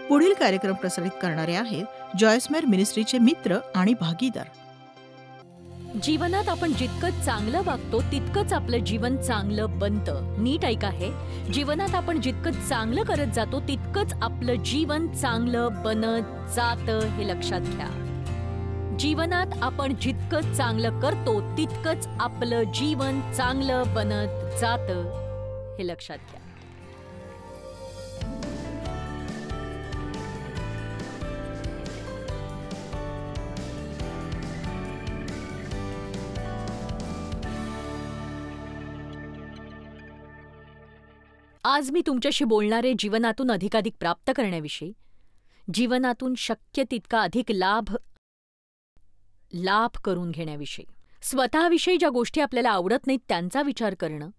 पुढील कार्यक्रम प्रसारित करणारे आहेत जॉयस्मेर मिनिस्ट्रीचे मित्र आणि भागीदार. जीवनात आपण जितकं चांगलं वागतो तितकंच आपलं जीवन चांगलं बनतं. नीट ऐका हे, जीवनात आपण जितकं चांगलं करत जातो तितकंच आपलं जीवन चांगलं बनत जातं, हे लक्षात घ्या. जीवनात आपण जितकं चांगलं करतो तितकंच आपलं जीवन चांगलं बनत जातं, हे लक्षात घ्या. आज मी तुमच्याशी बोलणारे जीवनातून अधिकाधिक प्राप्त करण्याविषयी, जीवनातून शक्य तितका अधिक लाभ करून घेण्याविषयी, स्वतःविषयी ज्या गोष्टी आपल्याला आवडत नाहीत त्यांचा विचार करणं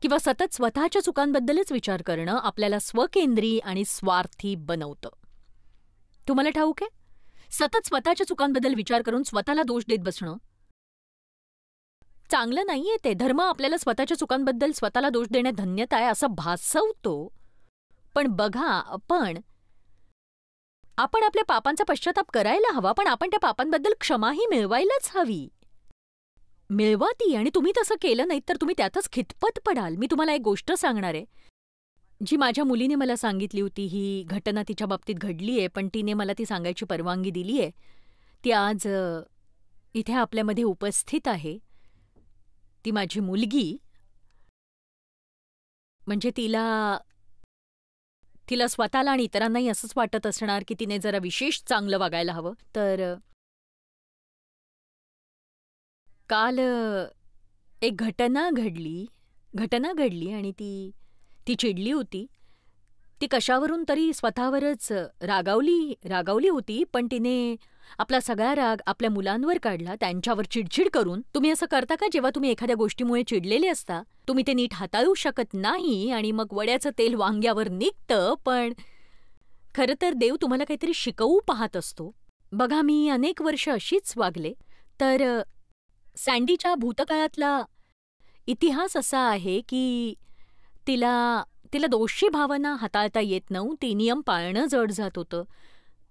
किंवा सतत स्वतःच्या चुकांबद्दलच विचार करणं आपल्याला स्वकेंद्री आणि स्वार्थी बनवतं. तुम्हाला ठाऊक आहे, सतत स्वतःच्या चुकांबद्दल विचार करून स्वतःला दोष देत बसणं चांगलं नाहीये. ते धर्म आपल्याला स्वतःच्या चुकांबद्दल स्वतःला दोष देण्यात धन्यता आहे असं भासवतो. पण बघा, आपण आपल्या पापांचा पश्चाताप करायला हवा, पण आपण त्या पापांबद्दल क्षमाही मिळवायलाच हवी. मिळवा ती, आणि तुम्ही तसं केलं नाही तर तुम्ही त्यातच खितपत पडाल. मी तुम्हाला एक गोष्ट सांगणार आहे जी माझ्या मुलीने मला सांगितली होती. ही घटना तिच्या बाबतीत घडली आहे, पण तिने मला ती सांगायची परवानगी दिली आहे. ती आज इथे आपल्यामध्ये उपस्थित आहे. ती माझी मुलगी. म्हणजे तिला स्वतःला आणि इतरांनाही असंच वाटत असणार की तिने जरा विशेष चांगलं वागायला हवं. तर काल एक घटना घडली आणि ती चिडली होती. ती कशावरून तरी स्वतःवरच रागावली होती. पण तिने आपला सगळा राग आपल्या मुलांवर काढला, त्यांच्यावर चिडचिड करून. तुम्ही असं करता का जेव्हा तुम्ही एखाद्या गोष्टीमुळे चिडलेले असता? तुम्ही ते नीट हाताळू शकत नाही आणि मग वड्याचं तेल वांग्यावर निघतं. पण खरं तर देव तुम्हाला काहीतरी शिकवू पाहत असतो. बघा, मी अनेक वर्ष अशीच वागले. तर सँडीच्या भूतकाळातला इतिहास असा आहे की तिला दोषी भावना हाताळता येत नव्हती. नियम पाळणं जड जात होतं.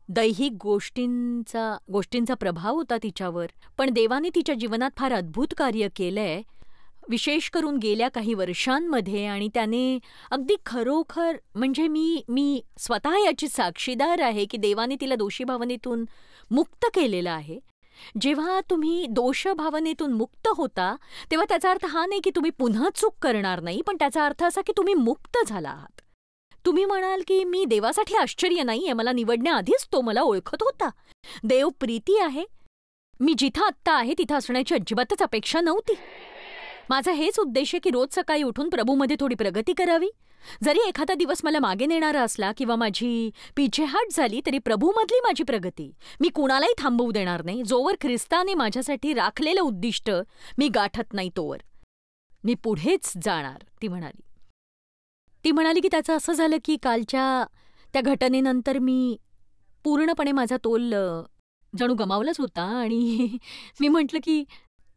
दैहिक गोष्टींचा प्रभाव होता तिच्यावर. पण देवाने तिच्या जीवनात फार अद्भुत कार्य केलंय, विशेष करून गेल्या काही वर्षांमध्ये. आणि त्याने अगदी खरोखर, म्हणजे मी स्वतः याची साक्षीदार आहे की देवाने तिला दोषी भावनेतून मुक्त केलेलं आहे. जेव्हा तुम्ही दोष भावनेतून मुक्त होता तेव्हा त्याचा अर्थ हा नाही की तुम्ही पुन्हा चूक करणार नाही, पण त्याचा अर्थ असा की तुम्ही मुक्त झाला आहात. तुम्ही म्हणाल की मी देवासाठी आश्चर्य नाहीये, मला निवडण्याआधीच तो मला ओळखत होता. देव प्रीती आहे. मी जिथं आत्ता आहे तिथं असण्याची अजिबातच अपेक्षा नव्हती. माझा हेच उद्देश आहे की रोज सकाळी उठून प्रभूमध्ये थोडी प्रगती करावी. जरी एखादा दिवस मला मागे नेणारा असला किंवा माझी पिछेहाट झाली तरी प्रभूमधली माझी प्रगती मी कुणालाही थांबवू देणार नाही. जोवर ख्रिस्ताने माझ्यासाठी राखलेलं उद्दिष्ट मी गाठत नाही तोवर मी पुढेच जाणार, ती म्हणाली की त्याचं असं झालं की कालच्या त्या घटनेनंतर मी पूर्णपणे माझा तोल जणू गमावलाच होता. आणि मी म्हटलं की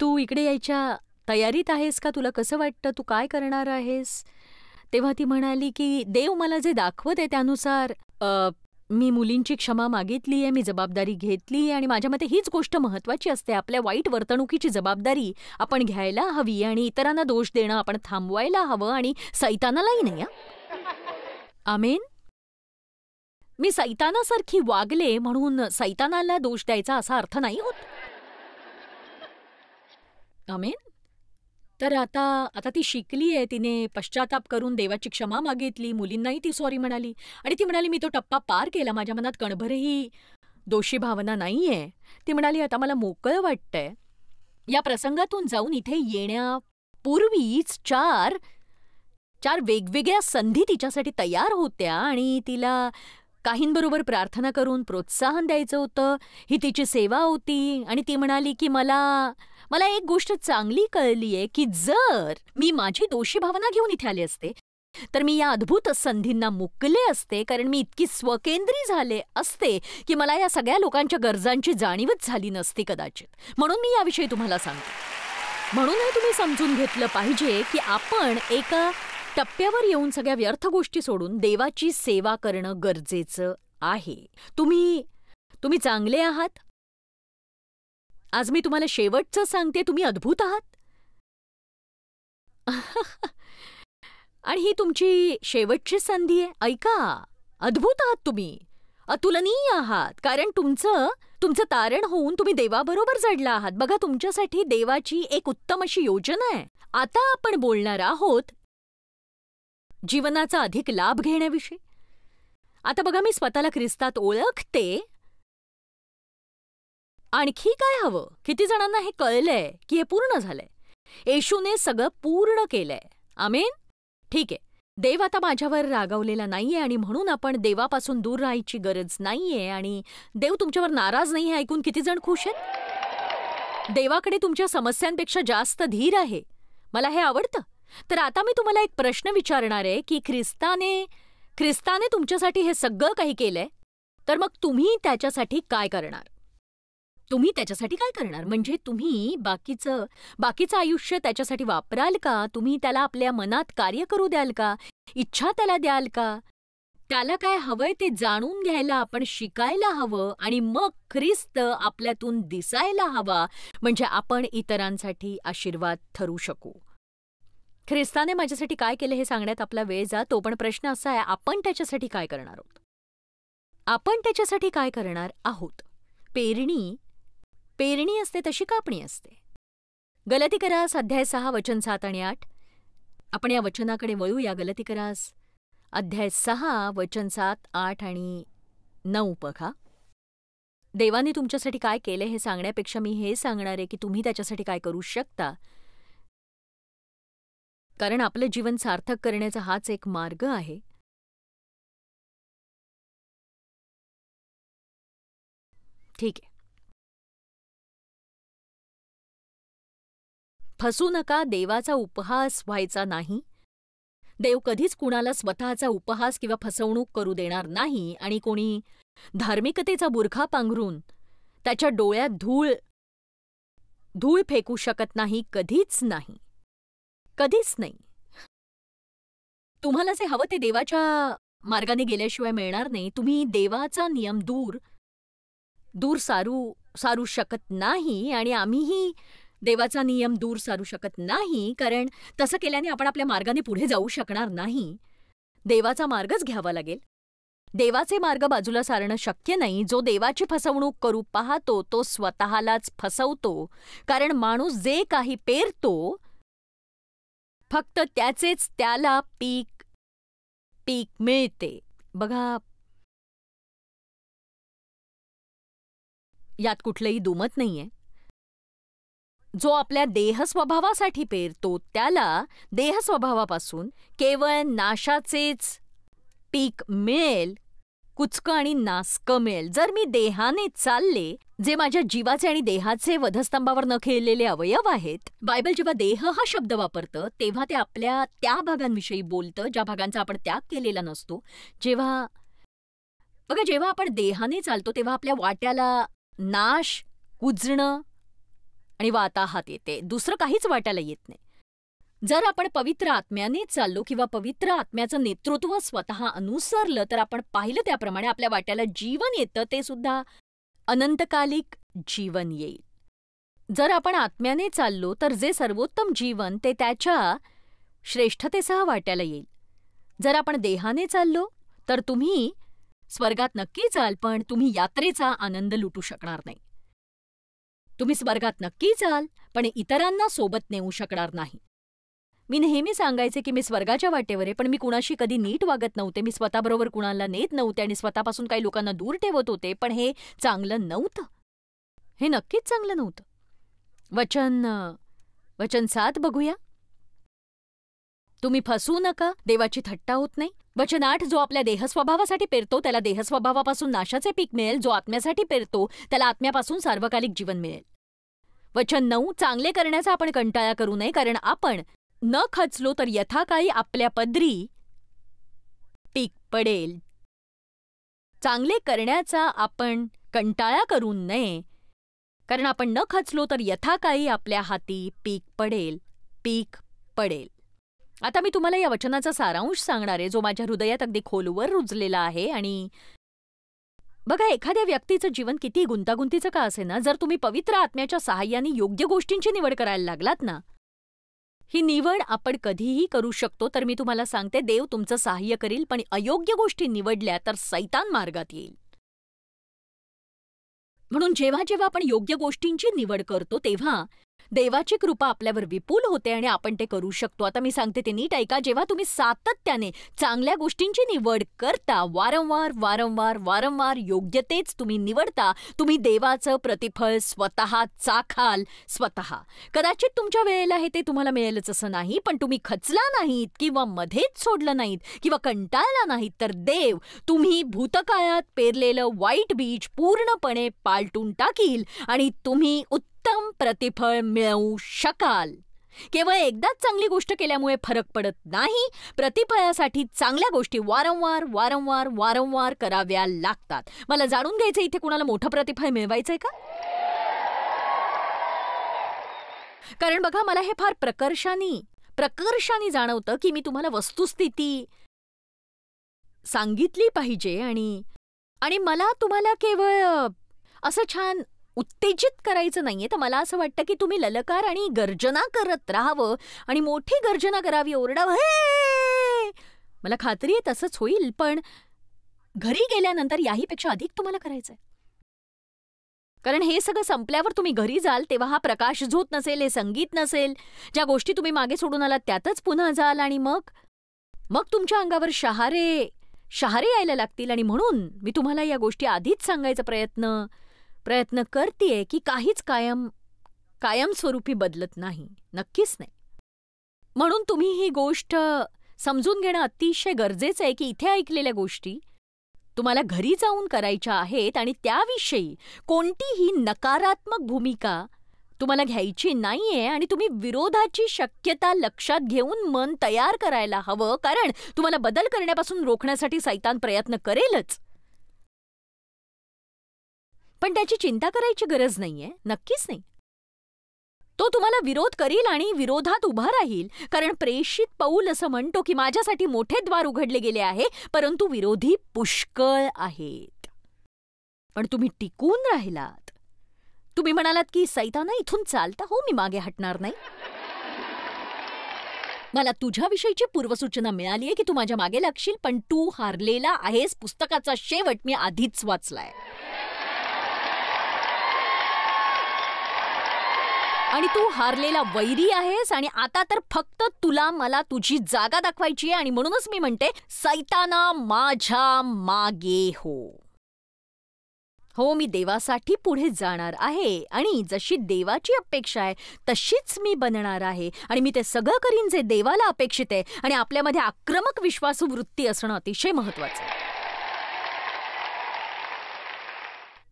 तू इकडे यायच्या तयारीत आहेस का? तुला कसं वाटतं? तू काय करणार आहेस? तेव्हा ती म्हणाली की देव मला जे दाखवत आहे त्यानुसार मी मुलींची क्षमा मागितली आहे, मी जबाबदारी घेतली आहे. आणि माझ्या मते हीच गोष्ट महत्त्वाची असते. आपल्या वाईट वर्तणुकीची जबाबदारी आपण घ्यायला हवी आणि इतरांना दोष देणं आपण थांबवायला हवं, आणि सैतानालाही नाही. आमेन. मी सैतानासारखी वागले म्हणून सैतानाला दोष द्यायचा असा अर्थ नाही होत. आमेन. तर आता ती शिकली आहे. तिने पश्चाताप करून देवाची क्षमा मागितली, मुलींनाही ती सॉरी म्हणाली. आणि ती म्हणाली मी तो टप्पा पार केला, माझ्या मनात कणभरही दोषी भावना नाहीये. ती म्हणाली आता मला मोकळं वाटतंय. या प्रसंगातून जाऊन इथे येण्यापूर्वीच चार वेगवेगळ्या संधी तिच्यासाठी तयार होत्या आणि तिला काहींबरोबर प्रार्थना करून प्रोत्साहन द्यायचं होतं. ही तिची सेवा होती. आणि ती म्हणाली की मला एक गोष्ट चांगली कळली आहे की जर मी माझी दोषी भावना घेऊन इथे आले असते तर मी या अद्भुत संधींना मुकले असते, कारण मी इतकी स्वकेंद्री झाले असते की मला या सगळ्या लोकांच्या गरजांची जाणीवच झाली नसती कदाचित. म्हणून मी याविषयी तुम्हाला सांगते. म्हणूनही तुम्ही समजून घेतलं पाहिजे की आपण एका टप्प्यावर येऊन सगळ्या व्यर्थ गोष्टी सोडून देवाची सेवा करणं गरजेचं आहे. तुम्ही चांगले आहात. आज मी तुम्हाला शेवटचं सांगते, तुम्ही अद्भुत आहात. आणि ही तुमची शेवटची संधी आहे. ऐका, अद्भुत आहात तुम्ही, अतुलनीय आहात. कारण तुमचं तारण होऊन तुम्ही देवाबरोबर जडला आहात. बघा, तुमच्यासाठी देवाची एक उत्तम अशी योजना आहे. आता आपण बोलणार आहोत जीवनाचा अधिक लाभ घेण्याविषयी. आता बघा, मी स्वतःला ख्रिस्तात ओळखते. आणखी काय हवं? किती जणांना हे कळलंय की हे पूर्ण झालंय? येशूने सगळं पूर्ण केलंय. आमेन. ठीक आहे, देव आता माझ्यावर रागावलेला नाहीये आणि म्हणून आपण देवापासून दूर राहायची गरज नाहीये आणि देव तुमच्यावर नाराज नाही हे ऐकून किती जण खुश आहेत? देवाकडे तुमच्या समस्यांपेक्षा जास्त धीर आहे. मला हे आवडतं. तर आता मी तुम्हाला एक प्रश्न विचारणार आहे की ख्रिस्ताने तुमच्यासाठी हे सगळं काही केलंय, तर मग तुम्ही त्याच्यासाठी काय करणार? म्हणजे तुम्ही बाकीचं आयुष्य त्याच्यासाठी वापराल का? तुम्ही त्याला आपल्या मनात कार्य करू द्याल का? इच्छा त्याला द्याल का? त्याला काय हवंय ते जाणून घ्यायला आपण शिकायला हवं आणि मग ख्रिस्त आपल्यातून दिसायला हवा, म्हणजे आपण इतरांसाठी आशीर्वाद ठरू शकू. ख्रिस्ताने माझ्यासाठी काय केलं हे सांगण्यात आपला वेळ जातो, पण प्रश्न असा आहे, आपण त्याच्यासाठी काय करणार आहोत? पेरणी असते तशी कापणी असते. गलातीकरास अध्याय 6 वचन 7 आणि 8. आपण या वचनाकडे वळूया. गलातीकरास अध्याय 6 वचन 7, 8 आणि 9 बघा. देवाने तुमच्यासाठी काय केले हे सांगण्यापेक्षा मी हे सांगणार आहे की तुम्ही त्याच्यासाठी काय करू शकता. कारण आपलं जीवन सार्थक करण्याचा हाच एक मार्ग आहे. ठीक आहे. फसू नका. देवाचा उपहास व्हायचा नाही. देव कधीच कुणाला स्वतःचा उपहास किंवा फसवणूक करू देणार नाही आणि कोणी धार्मिकतेचा बुरखा पांघरून त्याच्या डोळ्यात धूळ फेकू शकत नाही. कधीच नाही. तुम्हाला जे हवं ते देवाच्या मार्गाने गेल्याशिवाय मिळणार नाही. तुम्ही देवाचा नियम दूर सारू शकत नाही आणि आम्हीही देवाचा नियम दूर सारू शकत नाही, कारण तसं केल्याने आपण आपल्या मार्गाने पुढे जाऊ शकणार नाही. देवाचा मार्गच घ्यावा लागेल. देवाचे मार्ग बाजूला सारणं शक्य नाही. जो देवाची फसवणूक करू पाहतो तो स्वतःलाच फसवतो, कारण माणूस जे काही पेरतो फक्त त्याचेच त्याला पीक मिळते. बघा, यात कुठलंही दुमत नाहीये. जो आपल्या देहस्वभावासाठी पेरतो त्याला देहस्वभावापासून केवळ नाशाचेच पीक मिळेल, कुचकं आणि नासकं मिळेल. जर मी देहाने चालले, जे माझ्या जीवाचे आणि देहाचे वधस्तंभावर न खेळलेले अवयव आहेत. बायबल जेव्हा देह हा शब्द वापरतं तेव्हा ते आपल्या त्या भागांविषयी बोलतं ज्या भागांचा आपण त्याग केलेला नसतो. जेव्हा आपण देहाने चालतो तेव्हा आपल्या वाट्याला नाश, कुजणं आणि वाताहात येते. दुसरं काहीच वाट्याला येत नाही. जर आपण पवित्र आत्म्याने चाललो किंवा पवित्र आत्म्याचं नेतृत्व स्वतः अनुसरलं तर आपण पाहिलं त्याप्रमाणे आपल्या वाट्याला जीवन येतं, ते सुद्धा अनंतकालिक जीवन येईल. जर आपण आत्म्याने चाललो तर जे सर्वोत्तम जीवन ते त्याच्या श्रेष्ठतेसह वाट्याला येईल. जर आपण देहाने चाललो तर तुम्ही स्वर्गात नक्की जाल, पण तुम्ही यात्रेचा आनंद लुटू शकणार नाही. तुम्ही स्वर्गात नक्की जाल, पण इतरांना सोबत नेऊ शकणार नाही. मी नेहमी सांगायचे की मी स्वर्गाच्या वाटेवर आहे, पण मी कुणाशी कधी नीट वागत नव्हते. मी स्वतःबरोबर कुणाला नेत नव्हते आणि स्वतःपासून काही लोकांना दूर ठेवत होते, पण हे चांगलं नव्हतं. हे नक्कीच चांगलं नव्हतं. वचन 7 बघूया. तुम्ही फसू नका, देवाची थट्टा होत नाही. वचन 8, जो आपल्या देहस्वभावासाठी पेरतो त्याला देहस्वभावापासून नाशाचे पीक मिळेल. जो आत्म्यासाठी पेरतो त्याला आत्म्यापासून सार्वकालिक जीवन मिळेल. वचन 9, चांगले करण्याचा आपण कंटाळा करू नये, कारण आपण न खचलो तर यथाकाळी आपल्या पदरी पीक पडेल. चांगले करण्याचा आपण कंटाळा करू नये, कारण आपण न खचलो तर यथाकाळी आपल्या हाती पीक पडेल. आता मी तुम्हाला या वचनाचा सारांश सांगणार आहे, जो माझ्या हृदयात अगदी खोलवर रुजलेला आहे. आणि बघा, एखाद्या व्यक्तीचं जीवन किती गुंतागुंतीचं का असेना, जर तुम्ही पवित्र आत्म्याच्या सहाय्याने योग्य गोष्टींची निवड करायला लागलात ना, ही निवड आपण कधीही करू शकतो. तर मी तुम्हाला सांगते, देव तुमचं सहाय्य करील, पण अयोग्य गोष्टी निवडल्या तर सैतान मार्गात येईल. म्हणून जेव्हा जेव्हा आपण योग्य गोष्टींची निवड करतो, तेव्हा देवाची कृपा आपल्यावर विपुल होते आणि आपण ते करू शकतो. आता मी सांगते ते नीट ऐका. जेव्हा तुम्ही सातत्याने चांगल्या गोष्टींची निवड करता, वारंवार वारंवार वारंवार योग्य तेच तुम्ही निवडता, तुम्ही देवाचं प्रतिफळ स्वतः चाखाल. स्वतः कदाचित तुमच्या वेळेला हे ते तुम्हाला मिळेलच असं नाही, पण तुम्ही खचला नाहीत किंवा मध्येच सोडलं नाहीत किंवा कंटाळला नाहीत, तर देव तुम्ही भूतकाळात पेरलेलं वाईट बीज पूर्णपणे पालटून टाकील आणि तुम्ही उत्तम प्रतिफळ मिळवू शकाल. केवळ एकदाच चांगली गोष्ट केल्यामुळे फरक पडत नाही. प्रतिफळासाठी चांगल्या गोष्टी वारंवार वारंवार वारंवार कराव्या लागतात. मला जाणून घ्यायचं, इथे कुणाला मोठं प्रतिफळ मिळवायचंय का? कारण बघा, मला हे फार प्रकर्षाने जाणवतं की मी तुम्हाला वस्तुस्थिती सांगितली पाहिजे आणि मला तुम्हाला केवळ असं छान उत्तेजित करायचं नाहीये. तर मला असं वाटतं की तुम्ही ललकार आणि गर्जना करत राहावं आणि मोठी गर्जना करावी, ओरडावं, हे. मला खात्री आहे तसंच होईल, पण घरी गेल्यानंतर याहीपेक्षा अधिक तुम्हाला करायचंय. कारण हे सगळं संपल्यावर तुम्ही घरी जाल तेव्हा हा प्रकाश झोत नसेल, हे संगीत नसेल, ज्या गोष्टी तुम्ही मागे सोडून आलात त्यातच पुन्हा जाल आणि मग तुमच्या अंगावर शहारे यायला लागतील. आणि म्हणून मी तुम्हाला या गोष्टी आधीच सांगायचा प्रयत्न करतेय की काहीच कायमस्वरूपी बदलत नाही, नक्कीच नाही. म्हणून तुम्ही ही गोष्ट समजून घेणं अतिशय गरजेचं आहे की इथे ऐकलेल्या गोष्टी तुम्हाला घरी जाऊन करायच्या आहेत आणि त्याविषयी कोणतीही नकारात्मक भूमिका तुम्हाला घ्यायची नाहीये. आणि तुम्ही विरोधाची शक्यता लक्षात घेऊन मन तयार करायला हवं, कारण तुम्हाला बदल करण्यापासून रोखण्यासाठी सैतान प्रयत्न करेलच. पण त्याची चिंता करायची गरज नाहीये, नक्कीच नाही. तो तुम्हाला विरोध करील आणि विरोधात उभा राहील, कारण प्रेषित पौल असं म्हणतो की माझ्यासाठी मोठे द्वार उघडले गेले आहे, परंतु विरोधी पुष्कळ आहेत. पण तुम्ही टिकून राहिलात. तुम्ही म्हणालात की सैताना इथून चालता हो, मी मागे हटणार नाही. मला तुझ्याविषयीची पूर्वसूचना मिळालीये की तू माझ्या मागे लागशील, पण तू हारलेला आहेस. पुस्तकाचा शेवट मी आधीच वाचलाय. आणि तू हारलेला वैरी आहेस आणि आता तर फक्त तुला मला तुझी जागा दाखवायची आहे. आणि म्हणूनच मी म्हणते, सैताना माझ्या मागे हो, मी देवासाठी पुढे जाणार आहे आणि जशी देवाची अपेक्षा आहे तशीच मी बनणार आहे. आणि मी ते सगळं करीन जे देवाला अपेक्षित आहे. आणि आपल्यामध्ये आक्रमक विश्वासू वृत्ती असणं अतिशय महत्वाचं आहे.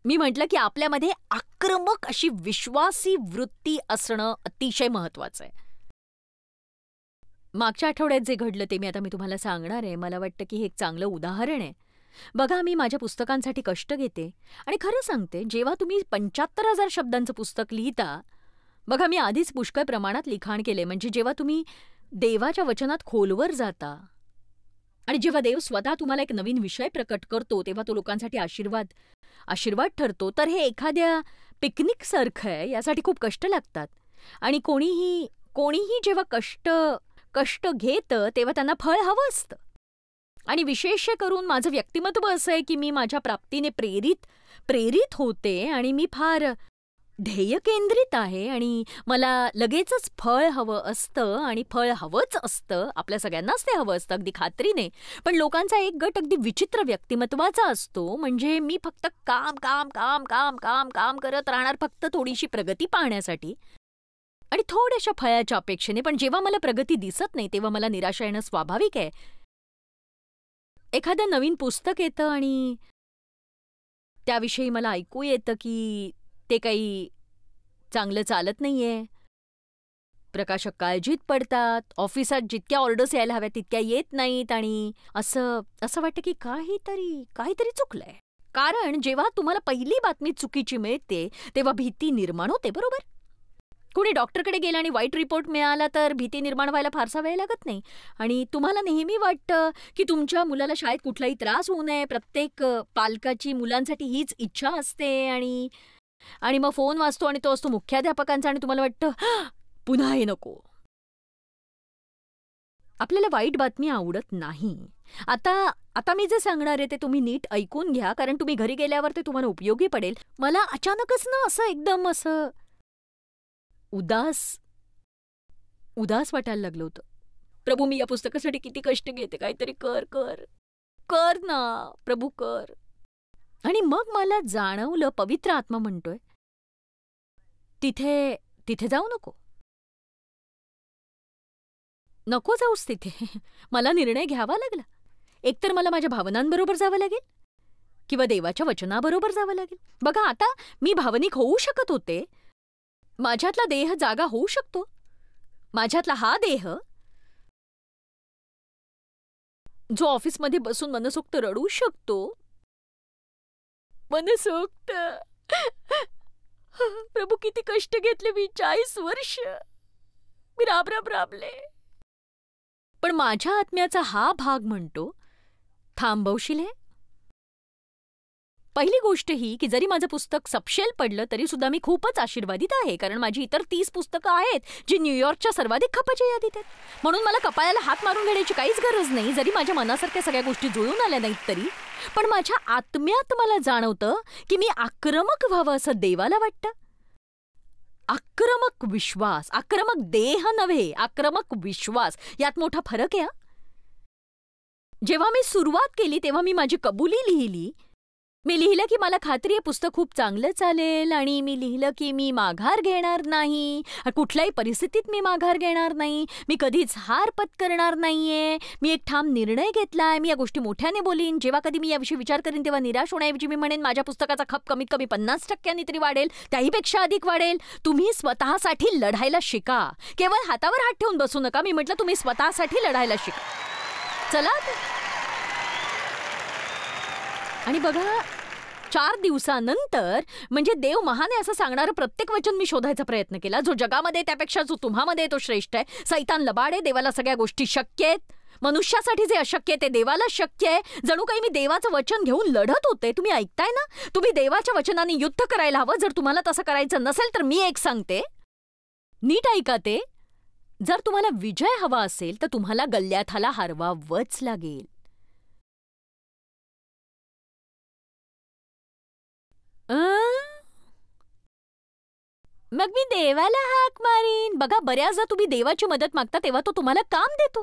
मी म्हटलं की आपल्यामध्ये आक्रमक अशी विश्वासी वृत्ती असणं अतिशय महत्वाचं आहे. मागच्या आठवड्यात जे घडलं ते मी तुम्हाला सांगणार आहे. मला वाटतं की हे एक चांगलं उदाहरण आहे. बघा, मी माझ्या पुस्तकांसाठी कष्ट घेते आणि खरं सांगते, जेव्हा तुम्ही 75,000 शब्दांचं पुस्तक लिहिता, बघा मी आधीच पुष्कळ प्रमाणात लिखाण केले. म्हणजे जेव्हा तुम्ही देवाच्या वचनात खोलवर जाता आणि जेव्हा देव स्वतः तुम्हाला एक नवीन विषय प्रकट करतो, तेव्हा तो लोकांसाठी आशीर्वाद ठरतो. तर हे एखाद्या पिकनिकसारखं आहे, यासाठी खूप कष्ट लागतात. आणि कोणीही जेव्हा कष्ट घेतं तेव्हा त्यांना फळ हवं असतं. आणि विशेष करून माझं व्यक्तिमत्व असं आहे की मी माझ्या प्राप्तीने प्रेरित होते आणि मी फार ध्येय केंद्रित आहे आणि मला लगेचच फळ हवं असतं. आणि फळ हवंच असतं, आपल्या सगळ्यांनाच ते हवं असतं अगदी खात्रीने. पण लोकांचा एक गट अगदी विचित्र व्यक्तिमत्वाचा असतो. म्हणजे मी फक्त काम काम काम काम काम काम करत राहणार, फक्त थोडीशी प्रगती पाहण्यासाठी आणि थोड्याशा फळाच्या अपेक्षेने. पण जेव्हा मला प्रगती दिसत नाही तेव्हा मला निराशा येणं स्वाभाविक आहे. एखादं नवीन पुस्तक येतं आणि त्याविषयी मला ऐकू येतं की ते काही चांगलं चालत नाहीये. प्रकाशक काळजीत पडतात, ऑफिसात जितक्या ऑर्डर्स यायला हव्या तितक्या येत नाहीत आणि असं वाटतं की काहीतरी चुकलंय. कारण जेव्हा तुम्हाला पहिली बातमी चुकीची मिळते तेव्हा भीती निर्माण होते, बरोबर? कोणी डॉक्टरकडे गेलं आणि वाईट रिपोर्ट मिळाला तर भीती निर्माण व्हायला फारसा वेळ लागत नाही. आणि तुम्हाला नेहमी वाटतं की तुमच्या मुलाला शाळेत कुठलाही त्रास होऊ नये. प्रत्येक पालकाची मुलांसाठी हीच इच्छा असते. आणि आणि मग फोन वाजतो आणि तो असतो मुख्याध्यापकांचा आणि तुम्हाला वाटतं पुन्हा हे नको. आपल्याला वाईट बातमी आवडत नाही. आता आता मी जे सांगणार आहे ते तुम्ही नीट ऐकून घ्या, कारण तुम्ही घरी गेल्यावर ते तुम्हाला उपयोगी पडेल. मला अचानकच ना असं एकदम असं उदास उदास वाटायला लागलं होतं. प्रभू, मी या पुस्तकासाठी किती कष्ट घेते, काहीतरी कर कर कर ना प्रभू, कर. आणि मग मला जाणवलं, पवित्र आत्मा म्हणतोय, तिथे तिथे जाऊ नको, नको जाऊस तिथे. मला निर्णय घ्यावा लागला. एकतर मला माझ्या भावनांबरोबर जावं लागेल किंवा देवाच्या वचनाबरोबर जावं लागेल. बघा, आता मी भावनिक होऊ शकत होते. माझ्यातला देह जागा होऊ शकतो. माझ्यातला हा देह जो ऑफिसमध्ये बसून मनसोक्त रडू शकतो. मनसोक्त. प्रभू, किती कष्ट घेतले मी, 40 वर्ष मी राबले. पण माझ्या आत्म्याचा हा भाग म्हणतो, थांबवशील हे? पहिली गोष्ट ही की जरी माझं पुस्तक सपशेल पडलं तरी सुद्धा मी खूपच आशीर्वादित आहे, कारण माझी इतर 30 पुस्तकं आहेत जी न्यूयॉर्कच्या सर्वाधिक खपाच्या यादीत आहेत. म्हणून मला कपाळाला हात मारून घेण्याची काहीच गरज नाही, जरी माझ्या मनासारख्या सगळ्या गोष्टी जुळून आल्या नाहीत तरी. पण माझ्या आत्म्यात मला जाणवतं की मी आक्रमक व्हावं असं देवाला वाटतं. आक्रमक विश्वास, आक्रमक देह नव्हे, आक्रमक विश्वास, यात मोठा फरक आहे. जेव्हा मी सुरुवात केली तेव्हा मी माझी कबुली लिहिली. मी लिहिलं की मला खात्री आहे पुस्तक खूप चांगलं चालेल, आणि मी लिहिलं की मी माघार घेणार नाही, कुठल्याही परिस्थितीत मी माघार घेणार नाही, मी कधीच हार पत्करणार नाहीये. मी एक ठाम निर्णय घेतलाय. मी या गोष्टी मोठ्याने बोलीन. जेव्हा कधी मी याविषयी विचार करीन तेव्हा निराश होण्याऐवजी मी म्हणेन माझ्या पुस्तकाचा खप कमीत कमी 50% तरी वाढेल, त्याहीपेक्षा अधिक वाढेल. तुम्ही स्वतःसाठी लढायला शिका. केवळ हातावर हात ठेवून बसू नका. मी म्हटलं तुम्ही स्वतःसाठी लढायला शिका. चला. आणि बघा, 4 दिवसानंतर, म्हणजे देव महान आहे असं सांगणारं प्रत्येक वचन मी शोधायचा प्रयत्न केला. जो जगामध्ये त्यापेक्षा जो तुम्हामध्ये तो श्रेष्ठ आहे. सैतान लबाड आहे, देवाला सगळ्या गोष्टी शक्य आहेत. मनुष्यासाठी जे अशक्य आहे ते देवाला शक्य आहे. जणू काही मी देवाचं वचन घेऊन लढत होते. तुम्ही ऐकताय ना? तुम्ही देवाच्या वचनाने युद्ध करायला हवं. जर तुम्हाला तसं करायचं नसेल तर मी एक सांगते, नीट ऐका ते. जर तुम्हाला विजय हवा असेल तर तुम्हाला गल्ल्याथाला हरवावंच लागेल. मग मी देवाला हाक मारीन. बघा, बऱ्याचदा तुम्ही देवाची मदत मागता तेव्हा तो तुम्हाला काम देतो.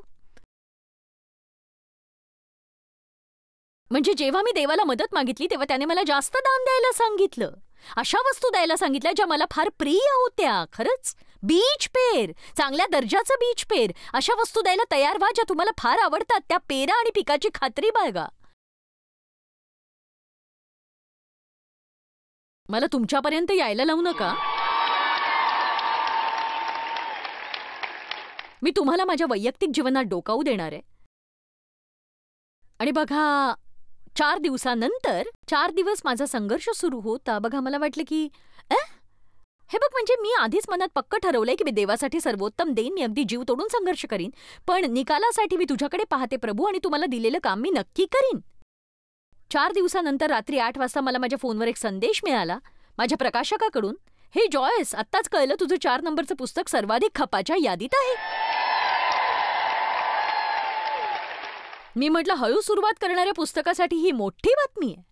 म्हणजे जेव्हा मी देवाला मदत मागितली तेव्हा त्याने मला जास्त दान द्यायला सांगितलं. अशा वस्तू द्यायला सांगितल्या ज्या मला फार प्रिय होत्या. खरंच, बीच पेर, चांगल्या दर्जाचं बीच पेर, अशा वस्तू द्यायला तयार व्हा ज्या तुम्हाला फार आवडतात. त्या पेरा आणि पिकाची खात्री बाळगा. मला तुमच्यापर्यंत यायला लावू नका. मी तुम्हाला माझ्या वैयक्तिक जीवनात डोकावू देणार आहे. आणि बघा, 4 दिवसानंतर 4 दिवस माझा संघर्ष सुरू होता. बघा, मला वाटलं की हे बघ, म्हणजे मी आधीच मनात पक्क ठरवलंय की मी देवासाठी सर्वोत्तम देईन. मी अगदी जीव तोडून संघर्ष करीन. पण निकालासाठी मी तुझ्याकडे पाहते प्रभू, आणि तुम्हाला दिलेलं काम मी नक्की करीन. 4 दिवसानंतर रात्री 8 वाजता मला माझ्या फोनवर एक संदेश मिळाला माझ्या प्रकाशकाकडून. हे जॉयस, आत्ताच कळलं तुझं 4 नंबरचं पुस्तक सर्वाधिक खपाच्या यादीत आहे. मी म्हटलं, हळू सुरुवात करणाऱ्या पुस्तकासाठी ही मोठी बातमी आहे.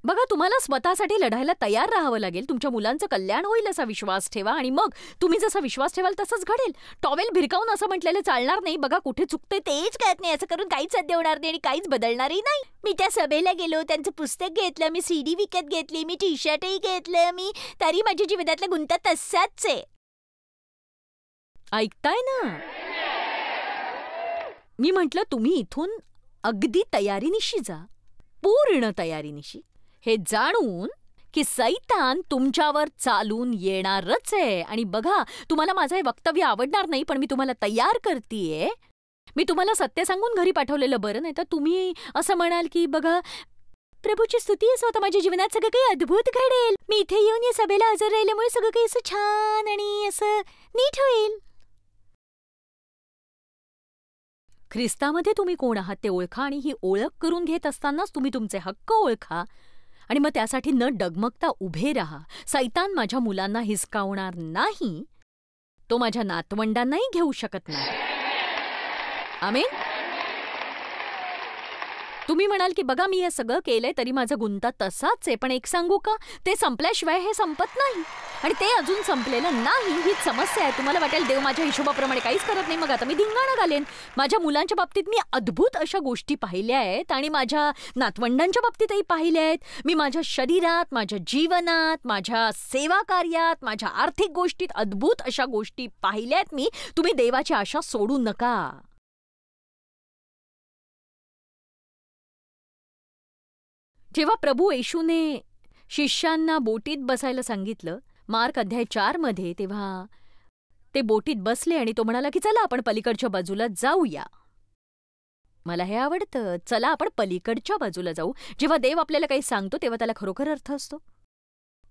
बघा, तुम्हाला स्वतःसाठी लढायला तयार राहावं लागेल. तुमच्या मुलांचं कल्याण होईल असा विश्वास ठेवा, आणि मग तुम्ही जसा विश्वास ठेवाल तसंच घडेल. टॉवेल भिरकावून असं म्हटलेलं चालणार नाही. बघा, कुठे चुकतंय तेच कळत नाही. असं करून काहीच साध्य होणार नाही आणि काहीच बदलणारही नाही. मी त्या सभेला गेलो, त्यांचं पुस्तक घेतलं, मी CD विकत घेतली, मी टी-शर्टही घेतलं, मी तरी माझ्या जीवनातला गुंता तसाच आहे. ऐकताय ना? मी म्हटलं, तुम्ही इथून अगदी तयारीनिशी जा, पूर्ण तयारीनिशी, हे जाणून की सैतान तुमच्यावर चालून येणारच आहे. आणि बघा, तुम्हाला माझं हे वक्तव्य आवडणार नाही, पण मी तुम्हाला तयार करतेय. मी तुम्हाला सत्य सांगून घरी पाठवलेलं बरं, नाही तर तुम्ही असं म्हणाल की बघा, प्रभूची स्तुती असो, आता माझ्या जीवनात सगळं काही अद्भुत घडेल. मी इथे येऊन या सभेला हजर राहिल्यामुळे सगळं काही असं छान आणि असं नीट होईल. ख्रिस्तामध्ये तुम्ही कोण आहात ते ओळखा आणि ही ओळख करून घेत असतानाच तुम्ही तुमचे हक्क ओळखा आणि मग त्यासाठी न डगमगता उभे राहा. सैतान माझ्या मुलांना हिसकावणार नाही, तो माझ्या नातवंडांनाही घेऊ शकत नाही. आमेन. तुम्ही म्हणाल की बघा मी हे सगळं केलंय तरी माझा गुंता तसाच आहे, पण एक सांगू का, ते संपल्याशिवाय हे संपत नाही आणि ते अजून संपलेलं नाही. हीच समस्या आहे. तुम्हाला वाटेल देव माझ्या हिशोबाप्रमाणे काहीच करत नाही, मग आता मी धिंगाणा घालेन. माझ्या मुलांच्या बाबतीत मी अद्भुत अशा गोष्टी पाहिल्या आहेत आणि माझ्या नातवंडांच्या बाबतीतही पाहिल्या आहेत. मी माझ्या शरीरात, माझ्या जीवनात, माझ्या सेवा कार्यात, माझ्या आर्थिक गोष्टीत अद्भुत अशा गोष्टी पाहिल्या आहेत मी. तुम्ही देवाची आशा सोडू नका. जेव्हा प्रभू येशूने शिष्यांना बोटीत बसायला सांगितलं मार्क अध्याय 4 मध्ये, तेव्हा ते बोटीत बसले आणि तो म्हणाला की चला आपण पलीकडच्या बाजूला जाऊया. मला हे आवडतं, चला आपण पलीकडच्या बाजूला जाऊ. जेव्हा देव आपल्याला काही सांगतो तेव्हा त्याला खरोखर अर्थ असतो.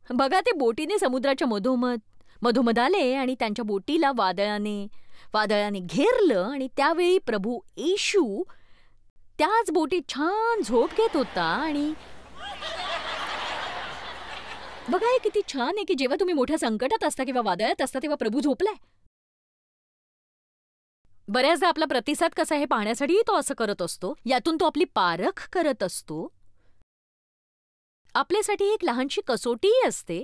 बघा, ते बोटीने समुद्राच्या मधोमध आले आणि त्यांच्या बोटीला वादळाने घेरलं आणि त्यावेळी प्रभू येशू त्याच बोटीत छान झोप घेत होता. आणि बघा, हे किती छान आहे की जेव्हा तुम्ही मोठ्या संकटात असता किंवा वादळात असता तेव्हा प्रभू झोपलाय. बऱ्याचदा आपला प्रतिसाद कसा आहे हे पाहण्यासाठीही तो असं करत असतो. यातून तो आपली पारख करत असतो. आपल्यासाठी एक लहानशी कसोटीही असते.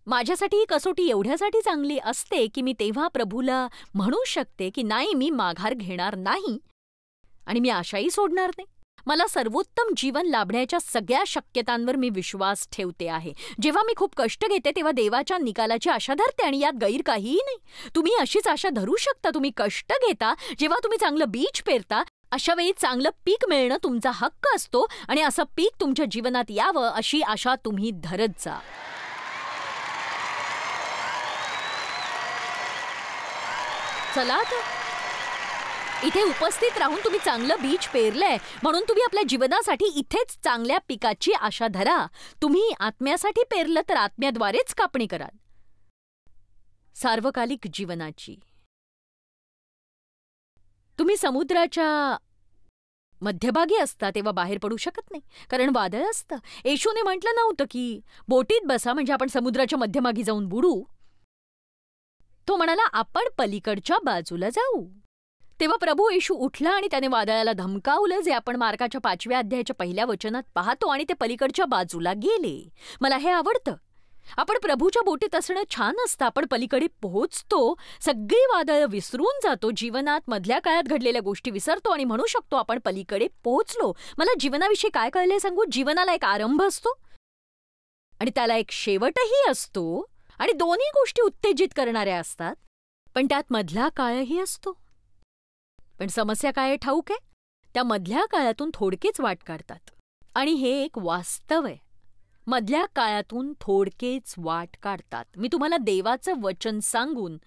माझ्यासाठी ही कसोटी एवढ्यासाठी चांगली असते की मी तेव्हा प्रभूला म्हणू शकते की नाही, मी माघार घेणार नाही आणि मी आशाही सोडणार नाही. मला सर्वोत्तम जीवन लाभण्याच्या सगळ्या शक्यतांवर मी विश्वास ठेवते आहे. जेव्हा मी खूप कष्ट घेते तेव्हा देवाच्या निकालाची आशा धरते आणि यात गैर काहीही नाही. तुम्ही अशीच आशा धरू शकता. तुम्ही कष्ट घेता, जेव्हा तुम्ही चांगलं बीज पेरता, अशा वेळी चांगलं पीक मिळणं तुमचा हक्क असतो आणि असं पीक तुमच्या जीवनात यावं अशी आशा तुम्ही धरत जा. चला तर इथे उपस्थित राहून तुम्ही चांगलं बीज पेरलंय म्हणून तुम्ही आपल्या जीवनासाठी इथेच चांगल्या पिकाची आशा धरा. तुम्ही आत्म्यासाठी पेरलं तर आत्म्याद्वारेच कापणी कराल. सार्वकालिक जीवनाची तुम्ही समुद्राच्या मध्यभागी असता तेव्हा बाहेर पडू शकत नाही, कारण वादळ असतं. येशूने म्हटलं नव्हतं की बोटीत बसा म्हणजे आपण समुद्राच्या मध्यभागी जाऊन बुडू. तो म्हणाला आपण पलीकडच्या बाजूला जाऊ. तेव्हा प्रभू येशू उठला आणि त्याने वादळाला धमकावलं, जे आपण मार्काच्या 5व्या अध्यायाच्या 1ल्या वचनात पाहतो, आणि ते पलीकडच्या बाजूला गेले. मला हे आवडतं. आपण प्रभूच्या बोटीत असणं छान असतं. आपण पलीकडे पोहोचतो, सगळी वादळं विसरून जातो, जीवनात मधल्या काळात घडलेल्या गोष्टी विसरतो आणि म्हणू शकतो आपण पलीकडे पोहोचलो. मला जीवनाविषयी काय कळलंय सांगू? जीवनाला एक आरंभ असतो आणि त्याला एक शेवटही असतो आणि दोन्ही गोष्टी उत्तेजित करणाऱ्या असतात, पण त्यात मधला काळही असतो. पण समस्या काय ठाऊक आहे? त्या मधल्या काळातून थोडकेच वाट काढतात आणि हे एक वास्तव आहे. मधल्या काळातून थोडकेच वाट काढतात. मी तुम्हाला देवाचं वचन सांगून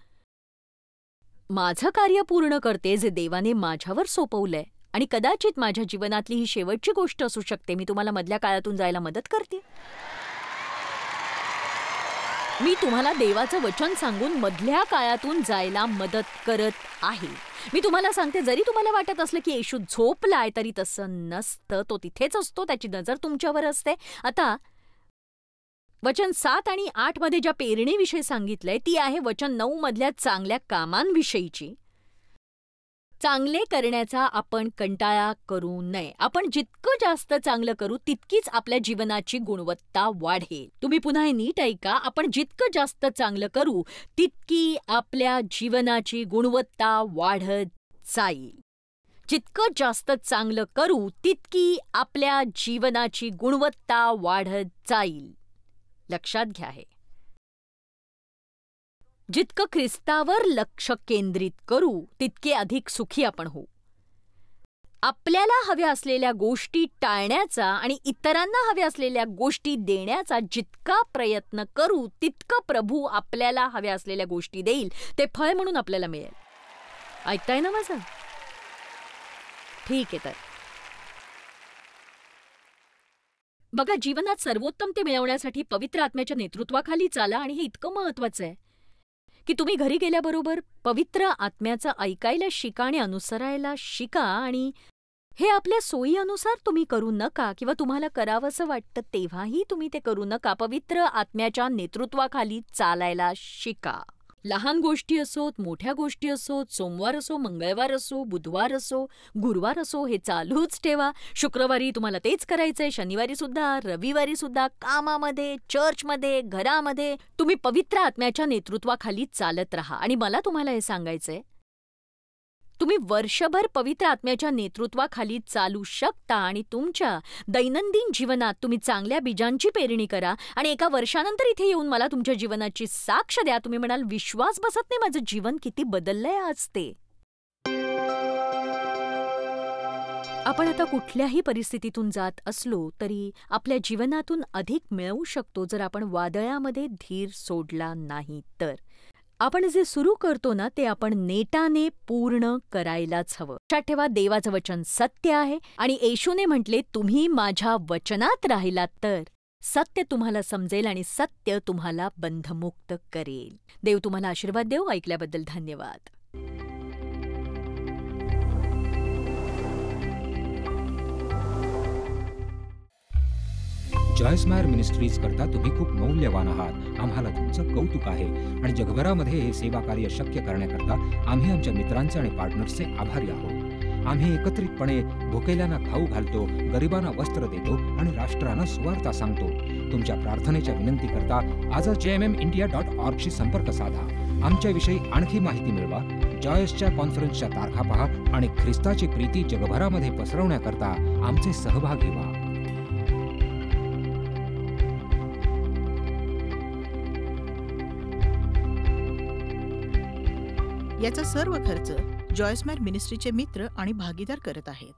माझं कार्य पूर्ण करते जे देवाने माझ्यावर सोपवलंय आणि कदाचित माझ्या जीवनातली ही शेवटची गोष्ट असू शकते. मी तुम्हाला मधल्या काळातून जायला मदत करते. मी तुम्हाला देवाचं वचन सांगून मधल्या काळातून जायला मदत करत आहे. मी तुम्हाला सांगते, जरी तुम्हाला वाटत असलं की येशू झोपलाय तरी तसं नसतं. तो तिथेच असतो, त्याची नजर तुमच्यावर असते. आता वचन 7 आणि 8 मध्ये ज्या पेरणीविषयी सांगितलंय ती आहे वचन 9 मधल्या चांगल्या कामांविषयीची. चांगले करण्याचा आपण कंटाळा करू नये. आपण जितकं जास्त चांगलं करू तितकीच आपल्या जीवनाची गुणवत्ता वाढेल. तुम्ही पुन्हा हे नीट ऐका. आपण जितकं जास्त चांगलं करू तितकी आपल्या जीवनाची गुणवत्ता वाढत जाईल. जितकं जास्त चांगलं करू तितकी आपल्या जीवनाची गुणवत्ता वाढत जाईल. लक्षात घ्या हे. जितकं ख्रिस्तावर लक्ष केंद्रित करू तितके अधिक सुखी आपण होऊ. आपल्याला हव्या असलेल्या गोष्टी टाळण्याचा आणि इतरांना हव्या असलेल्या गोष्टी देण्याचा जितका प्रयत्न करू तितकं प्रभू आपल्याला हव्या असलेल्या गोष्टी देईल. ते फळ म्हणून आपल्याला मिळेल. ऐकताय ना माझं? ठीक आहे. तर बघा, जीवनात सर्वोत्तम ते मिळवण्यासाठी पवित्र आत्म्याच्या नेतृत्वाखाली चाला, आणि हे इतकं महत्वाचं आहे की तुम्ही घरी गेल्याबरोबर पवित्र आत्म्याचं ऐकायला शिका आणि अनुसरायला शिका. आणि हे आपल्या सोयीनुसार तुम्ही करू नका, किंवा तुम्हाला करावंसं वाटतं तेव्हाही तुम्ही ते करू नका. पवित्र आत्म्याच्या नेतृत्वाखाली चालायला शिका. लहान गोष्टी असोत, मोठ्या गोष्टी असोत, सोमवार असो, मंगळवार असो, बुधवार असो, गुरुवार असो, हे चालूच ठेवा. शुक्रवारी तुम्हाला तेच करायचंय, शनिवारी सुद्धा, रविवारी सुद्धा, कामामध्ये, चर्चमध्ये, घरामध्ये तुम्ही पवित्र आत्म्याच्या नेतृत्वाखाली चालत राहा. आणि मला तुम्हाला हे सांगायचंय, तुम्ही वर्षभर पवित्र आत्म्याच्या नेतृत्वाखाली चालू शकता आणि तुमच्या दैनंदिन जीवनात तुम्ही चांगल्या बीजांची पेरणी करा. आणि एका वर्षानंतर इथे येऊन मला तुमच्या जीवनाची साक्ष द्या. तुम्ही म्हणाल, विश्वास बसत नाही, माझं जीवन किती बदललंय आज ते. आपण आता कुठल्याही परिस्थितीतून जात असलो तरी आपल्या जीवनातून अधिक मिळवू शकतो जर आपण वादळामध्ये धीर सोडला नाही तर. आपण जे सुरू करतो ना, ते आपण नेटाने पूर्ण करायलाच हवं. लक्षात ठेवा, देवाचं वचन सत्य आहे आणि येशूने म्हटले, तुम्ही माझ्या वचनात राहिलात तर सत्य तुम्हाला समजेल आणि सत्य तुम्हाला बंधमुक्त करेल. देव तुम्हाला आशीर्वाद देव. ऐकल्याबद्दल धन्यवाद. जॉयस मायर मिनिस्ट्रीज करता तुम्ही खूप मौल्यवान आहात. आम्हाला तुमचं कौतुक आहे आणि जगभरामध्ये हे सेवा कार्य शक्य करण्याकरता आम्ही आमच्या मित्रांचे आणि पार्टनर्सचे आभारी आहोत. आम्ही एकत्रितपणे भुकेल्यांना खाऊ घालतो, गरिबांना वस्त्र देतो आणि राष्ट्रांना सुवार्ता सांगतो. तुमच्या प्रार्थनेच्या विनंती करता आजच jmmindia.org शी संपर्क साधा. आमच्याविषयी आणखी माहिती मिळवा. जॉयसच्या कॉन्फरन्सच्या तारखा पहा आणि ख्रिस्ताची प्रीती जगभरामध्ये पसरवण्याकरता आमचे सहभागी व्हा. याचा सर्व खर्च जॉयस मायर मिनिस्ट्रीचे मित्र आणि भागीदार करत आहेत.